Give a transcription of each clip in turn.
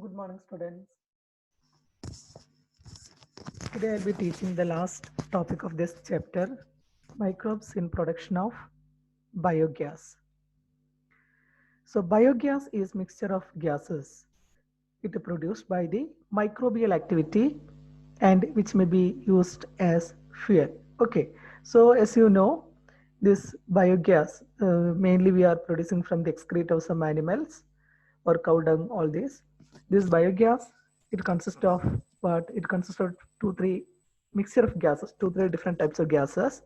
Good morning, students. Today I'll be teaching the last topic of this chapter, microbes in production of biogas. So biogas is mixture of gases. It is produced by the microbial activity and which may be used as fuel. Okay, so as you know, this biogas mainly we are producing from the excrete of some animals or cow dung, all this. This biogas, it consists of what? It consists of two, three mixture of gases, two, three different types of gases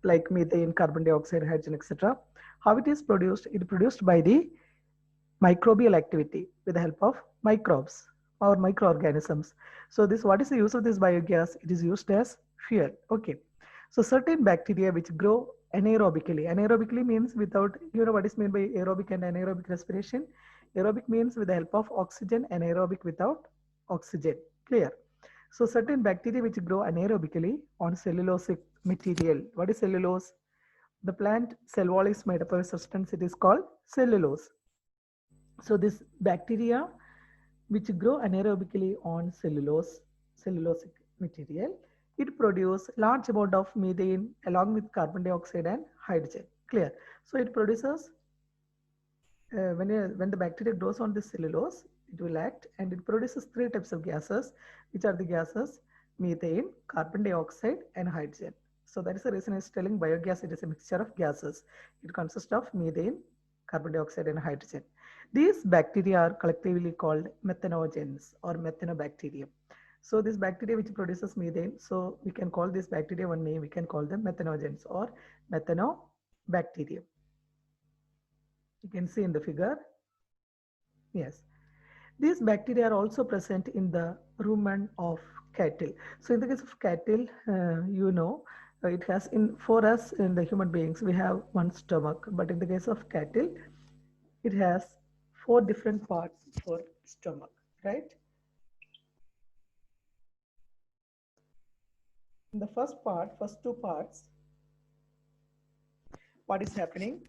like methane, carbon dioxide, hydrogen, etc. How it is produced? It is produced by the microbial activity with the help of microbes or microorganisms. So this, what is the use of this biogas? It is used as fuel. Okay. So certain bacteria which grow anaerobically. Anaerobically means without, you know what is meant by aerobic and anaerobic respiration? Aerobic means with the help of oxygen, anaerobic without oxygen. Clear? So certain bacteria which grow anaerobically on cellulosic material. What is cellulose? The plant cell wall is made up of a substance, it is called cellulose. So this bacteria which grow anaerobically on cellulosic material, it produces large amount of methane along with carbon dioxide and hydrogen. Clear? So it produces when the bacteria grows on the cellulose, it will act and it produces three types of gases, which are the gases methane, carbon dioxide, and hydrogen. So that is the reason it's telling biogas. It is a mixture of gases. It consists of methane, carbon dioxide, and hydrogen. These bacteria are collectively called methanogens or methanobacteria. So this bacteria which produces methane, so we can call this bacteria one name. We can call them methanogens or methanobacteria. You can see in the figure. Yes. These bacteria are also present in the rumen of cattle. So in the case of cattle, it has for us in the human beings, we have one stomach, but in the case of cattle, it has four different parts for stomach, right? In the first two parts, what is happening?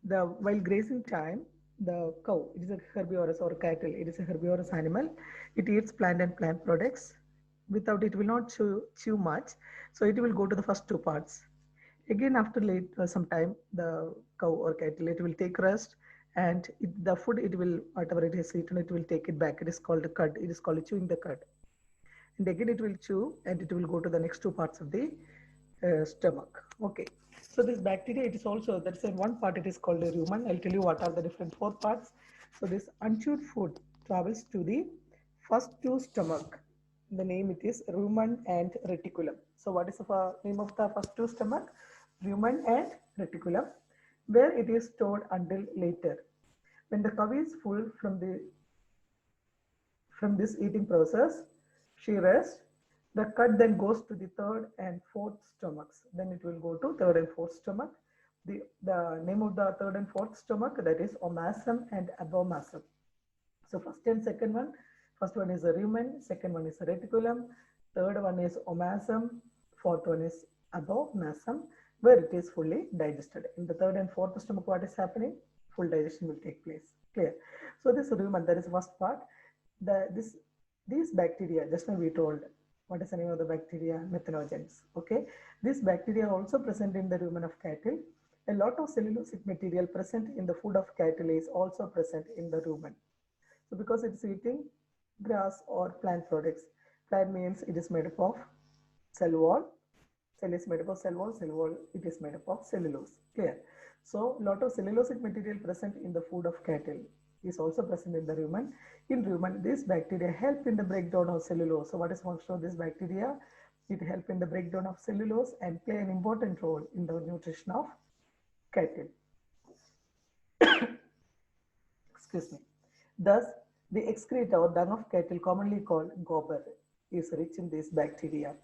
While grazing time, the cow, it is a herbivorous or cattle, it is a herbivorous animal. It eats plant and plant products. Without it will not chew much. So it will go to the first two parts. Again, after some time, the cow or cattle, it will take rest and the food, it will, whatever it has eaten, it will take it back. It is called a cud. It is called chewing the cud. And again, it will chew and it will go to the next two parts of the stomach. Okay. So this bacteria, it is also, that's in one part, it is called a rumen. I'll tell you what are the different four parts. So this unchewed food travels to the first two stomach. The name it is rumen and reticulum. So what is the name of the first two stomach? Rumen and reticulum, where it is stored until later. When the cow is full from this eating process, she rests. The cut then goes to the third and fourth stomachs. Then it will go to third and fourth stomach. The name of the third and fourth stomach, that is omasum and abomasum. So first one is a rumen, second one is a reticulum, third one is omasum, fourth one is abomasum, where it is fully digested. In the third and fourth stomach, what is happening? Full digestion will take place. Clear? So this rumen, that is the first part. These bacteria, just now we told, what is the name of the bacteria? Methanogens. Okay. These bacteria are also present in the rumen of cattle. A lot of cellulosic material present in the food of cattle is also present in the rumen. So because it's eating grass or plant products, plant means it is made up of cell wall. Cell is made up of cell wall. Cell wall, it is made up of cellulose. Clear? So lot of cellulosic material present in the food of cattle is also present in the rumen. In rumen, this bacteria help in the breakdown of cellulose. So what is the function of this bacteria? It help in the breakdown of cellulose and play an important role in the nutrition of cattle. Excuse me. Thus, the excreta or dung of cattle, commonly called gobar, is rich in this bacteria.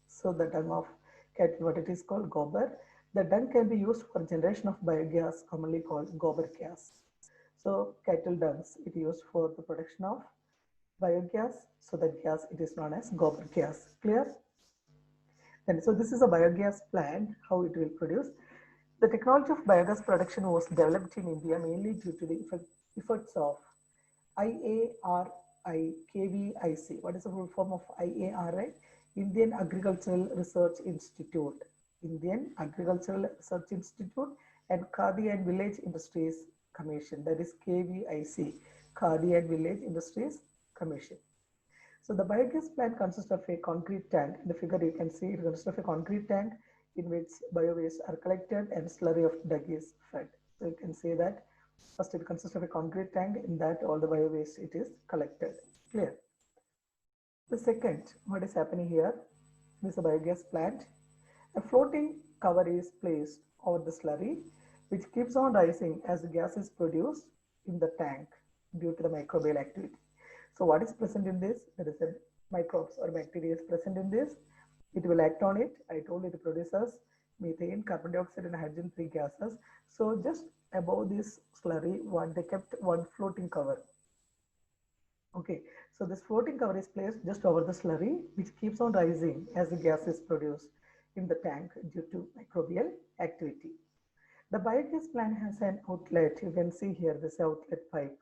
So the dung of cattle, what it is called gobar, the dung can be used for generation of biogas, commonly called gobar gas. So cattle dungs, it is used for the production of biogas. So that gas, it is known as gobar gas. Clear? And so this is a biogas plant, how it will produce. The technology of biogas production was developed in India mainly due to the efforts of IARI, KVIC. What is the full form of IARI? Indian Agricultural Research Institute. Indian Agricultural Research Institute and Khadi and Village Industries Commission. That is KVIC, Khadi and Village Industries Commission. So the biogas plant consists of a concrete tank. In the figure you can see it consists of a concrete tank in which biowaste are collected and slurry of dung is fed. So you can say that first it consists of a concrete tank, in that all the biowaste it is collected. Clear? The second, what is happening here, this is a biogas plant. A floating cover is placed over the slurry which keeps on rising as the gas is produced in the tank due to the microbial activity. So what is present in this? There is a microbes or bacteria is present in this. It will act on it. I told it produces methane, carbon dioxide and hydrogen 3 gases. So just above this slurry, they kept one floating cover. Okay, so this floating cover is placed just over the slurry which keeps on rising as the gas is produced in the tank due to microbial activity. The biogas plant has an outlet. You can see here this outlet pipe.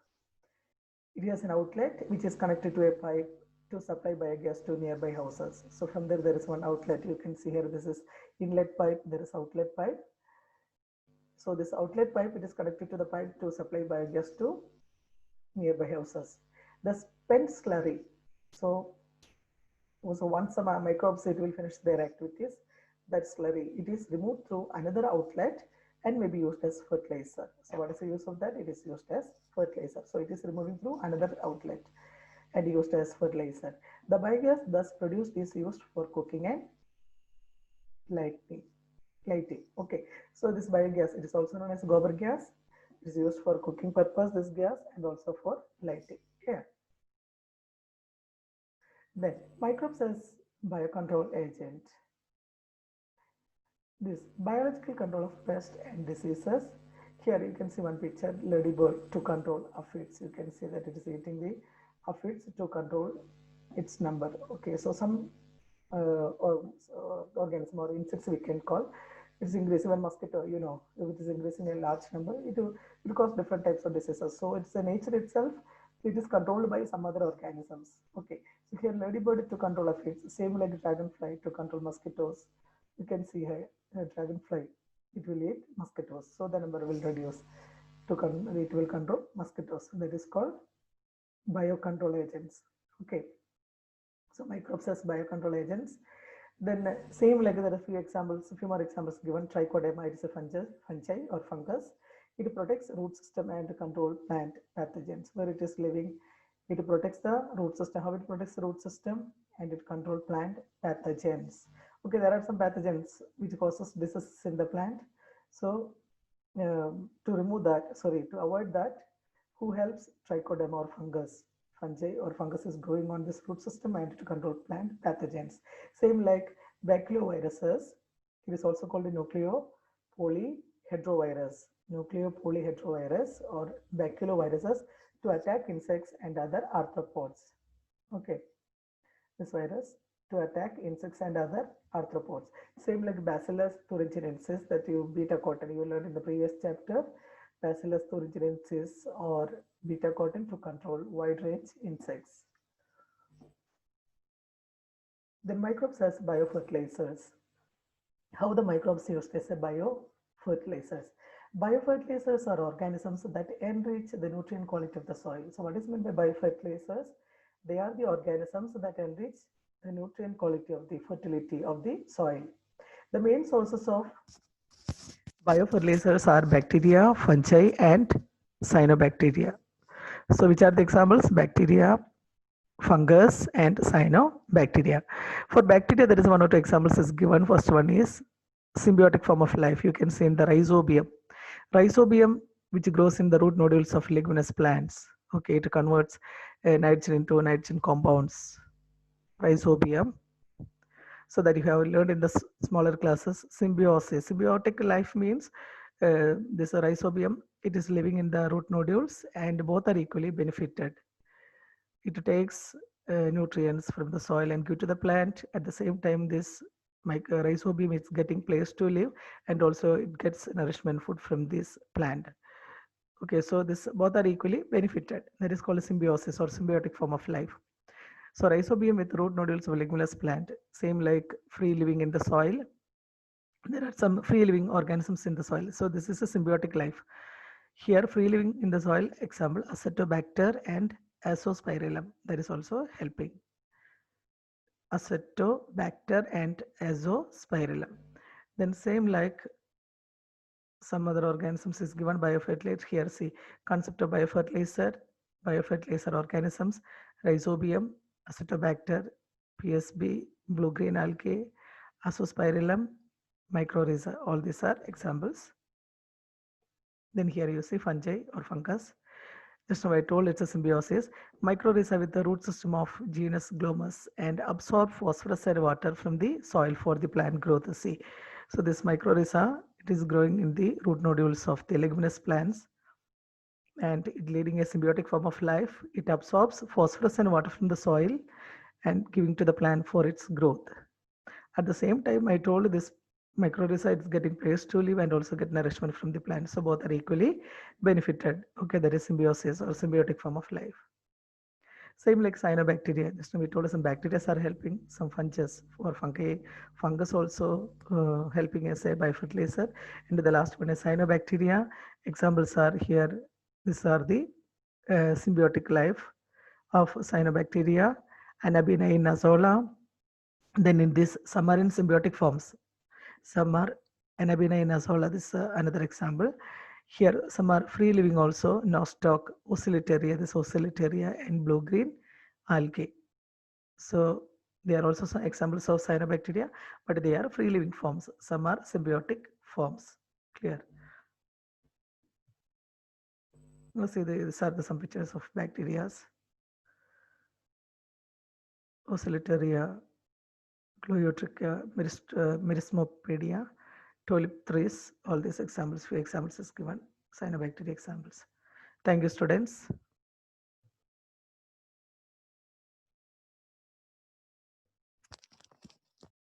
It has an outlet which is connected to a pipe to supply biogas to nearby houses. So from there is one outlet. You can see here this is inlet pipe, there is outlet pipe. So this outlet pipe, it is connected to the pipe to supply biogas to nearby houses. The spent slurry. So once the microbes it will finish their activities, that slurry it is removed through another outlet and may be used as fertilizer. So what is the use of that? It is used as fertilizer. So it is removing through another outlet and used as fertilizer. The biogas thus produced is used for cooking and lighting. Okay, so this biogas, it is also known as gobar gas. It is used for cooking purpose, this gas, and also for lighting. Yeah. Then microbes as biocontrol agent. This biological control of pests and diseases. Here you can see one picture, ladybird to control aphids. You can see that it is eating the aphids to control its number. Okay, so some organism or insects we can call, it's increasing. When mosquito, you know, if it is increasing a large number, it will cause different types of diseases. So it's the nature itself, it is controlled by some other organisms. Okay, so here ladybird to control aphids, same like dragonfly to control mosquitoes. You can see here dragonfly, it will eat mosquitoes, so the number will reduce. It will control mosquitoes. That is called biocontrol agents. Okay, so microbes as biocontrol agents. Then same like there are a few more examples given. Trichoderma, it is a fungi or fungus. It protects root system and control plant pathogens. Where it is living, it protects the root system. How it protects the root system? And it control plant pathogens. Okay, there are some pathogens which causes diseases in the plant. So to avoid that, who helps? Trichoderma or fungi or fungus is growing on this root system and to control plant pathogens. Same like baculoviruses, it is also called the nucleopolyhedrovirus or baculoviruses to attack insects and other arthropods. Okay, this virus to attack insects and other arthropods. Same like Bacillus thuringiensis that beta cotton you learned in the previous chapter. Bacillus thuringiensis or beta cotton to control wide range insects. Then microbes as biofertilizers. How the microbes used as a biofertilizers? Biofertilizers are organisms that enrich the nutrient quality of the soil. So what is meant by biofertilizers? They are the organisms that enrich the nutrient quality of the fertility of the soil. The main sources of biofertilizers are bacteria, fungi, and cyanobacteria. So which are the examples? Bacteria, fungus, and cyanobacteria. For bacteria, there is one or two examples is given. First one is symbiotic form of life. You can see in the rhizobium. Rhizobium, which grows in the root nodules of leguminous plants. Okay, it converts nitrogen into nitrogen compounds. Rhizobium. So that you have learned in the smaller classes. Symbiosis. Symbiotic life means this rhizobium, it is living in the root nodules and both are equally benefited. It takes nutrients from the soil and give to the plant. At the same time, this rhizobium is getting place to live and also it gets nourishment food from this plant. Okay, so this both are equally benefited. That is called a symbiosis or symbiotic form of life. So rhizobium with root nodules of leguminous plant, same like free living in the soil. There are some free living organisms in the soil. So this is a symbiotic life. Here, free living in the soil, example, Acetobacter and Azospirillum. That is also helping. Acetobacter and Azospirillum. Then same like some other organisms is given biofertilizer. Here see concept of biofertilizer organisms, Rhizobium, Acetobacter, PSB, blue-green algae, Azospirillum, mycorrhiza. All these are examples. Then here you see fungi or fungus. Just now I told it's a symbiosis. Mycorrhiza with the root system of genus Glomus and absorb phosphorus and water from the soil for the plant growth. See, so this mycorrhiza, it is growing in the root nodules of the leguminous plants and it leading a symbiotic form of life. It absorbs phosphorus and water from the soil and giving to the plant for its growth. At the same time, I told this mycorrhiza is getting place to live and also get nourishment from the plant. So both are equally benefited. Okay, that is symbiosis or symbiotic form of life. Same like cyanobacteria. Just now we told some bacteria are helping, some fungus or fungi. Fungus also helping as a biofertilizer. And the last one is cyanobacteria. Examples are here. These are the symbiotic life of cyanobacteria, Anabaena nazola. Then in this, some are in symbiotic forms. Some are Anabaena nazola. This is another example. Here, some are free living also, Nostoc, Oscillatoria, this Oscillatoria and blue-green algae. So they are also some examples of cyanobacteria, but they are free living forms. Some are symbiotic forms. Clear? Now see, these are some pictures of bacteria. Oscillatoria, Gliotricha, Merismopedia, Tuliptris, all these examples, few examples is given, cyanobacteria examples. Thank you, students.